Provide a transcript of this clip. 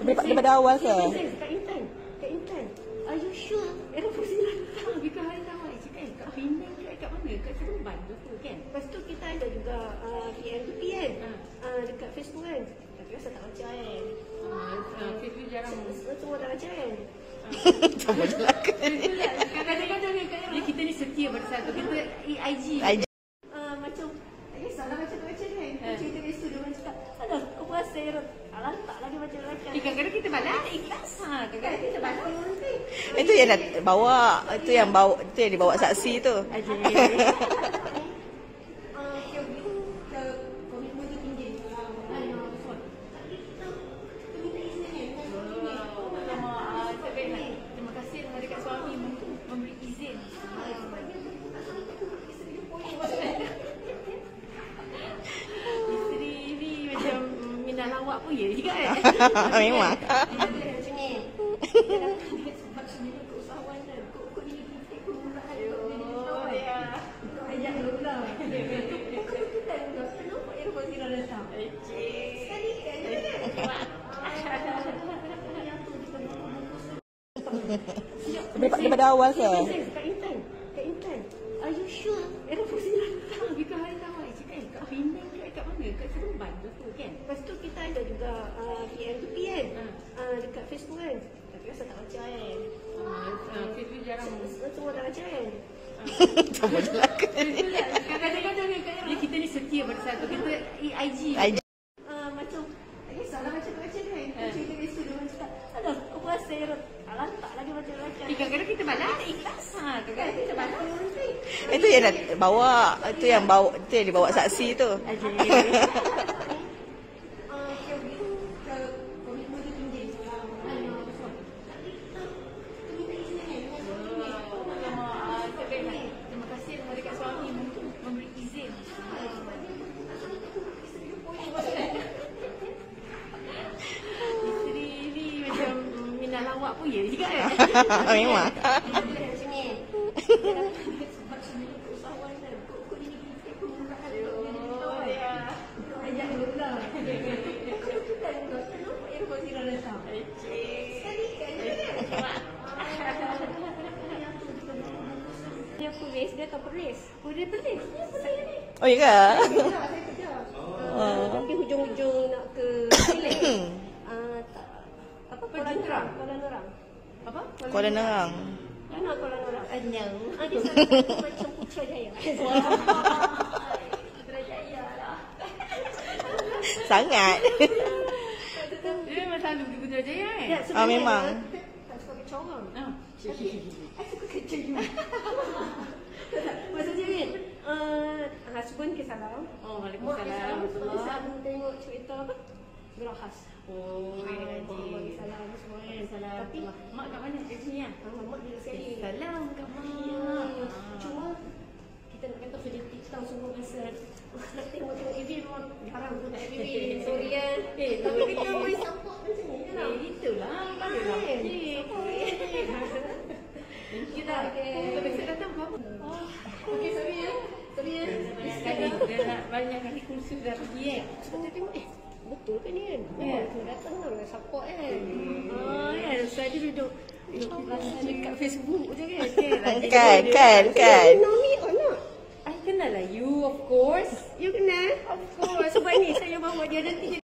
Daripada awal ke? Kak Intan. Are you sure? Era Fuzila datang. Because hari tahu saya cakap, kat Penang ke kat mana? Kat Seremban tu kan? Lepas tu kita ada juga PMP kan? Dekat Facebook kan? Tapi rasa tak baca kan? Facebook jarang. Semua tak baca kan? Sama je lah ke? Kadang-kadang kita ni setia pada satu. Kita IG. Macam tak kisahlah baca-baca kan? Cerita biasa dia orang cakap, alah kau puasa Era. Alah tak lagi baca lelaki. Kadang-kadang kita balas ikhlas. Kadang-kadang kita balas. Itu yang dibawa saksi tu. Terima kasih dekat suami memberi izin. Isteri ni macam minat lawak pun ya juga kan? Memang. Daripada awal ke? Kak Intan. Are you sure? Era Fuzila datang. Because hari tahu saya cakap, kat Penang ke kat mana? Kat Seremban tu kan? Lepas tu kita ada juga PMP kan? Dekat Facebook kan? Tapi rasa tak baca kan? Facebook jarang. Semua tak baca kan? Sama je lah ke? Kadang-kadang kita ni setia pada satu. Kita IG. Macam tak kisahlah baca-baca kan? Cerita biasa dia orang cakap, alah kau puasa Era. Alah tak lagi baca lelaki. Kadang-kadang kita balas ikhlas. Kadang-kadang kita balas. Itu yang dibawa saksi tu. Terima kasih dekat suami memberi izin. Isteri ni macam minat lawak pun ya juga kan? Memang. Dia polis, dia tak polis. Dia polis. Oh iya ke? Saya kerja. Tapi hujung-hujung nak ke Thailand. Apa? Kuala Nerang. Apa? Kuala Nerang. Mana Kuala Nerang? Anyang. Di sana macam Putrajaya. Putrajaya lah. Sangat. Dia memang selalu pergi Putrajaya kan? Memang. Tak suka kecorang. Saya suka kerja juga. Maksudnya ni, husband ke salam. Waalaikumsalam. Mak selalu tengok cerita apa? Gerahas. Haji. Salam semua kan. Tapi Mak kat mana? Kat sini lah. Mak di sini. salam kat mak. Cuma kita nak kata sudah tahu semua masa nak tengok AV memang jarang tu nak AV. Sorry kan. Tapi kita boleh support macam ni kan. Itulah. Kita besok datang berapa? Okey, sorry ya. Sekali dia nak banyak kali kursus dah pergi Kita tengok betul ke ni kan? Kita datang lah nak support kan. Ya, saya duduk dekat Facebook je kan. Kan. You know me or not? I kenal lah you, of course. You kenal? Of course. Sebab ni saya bawa dia nanti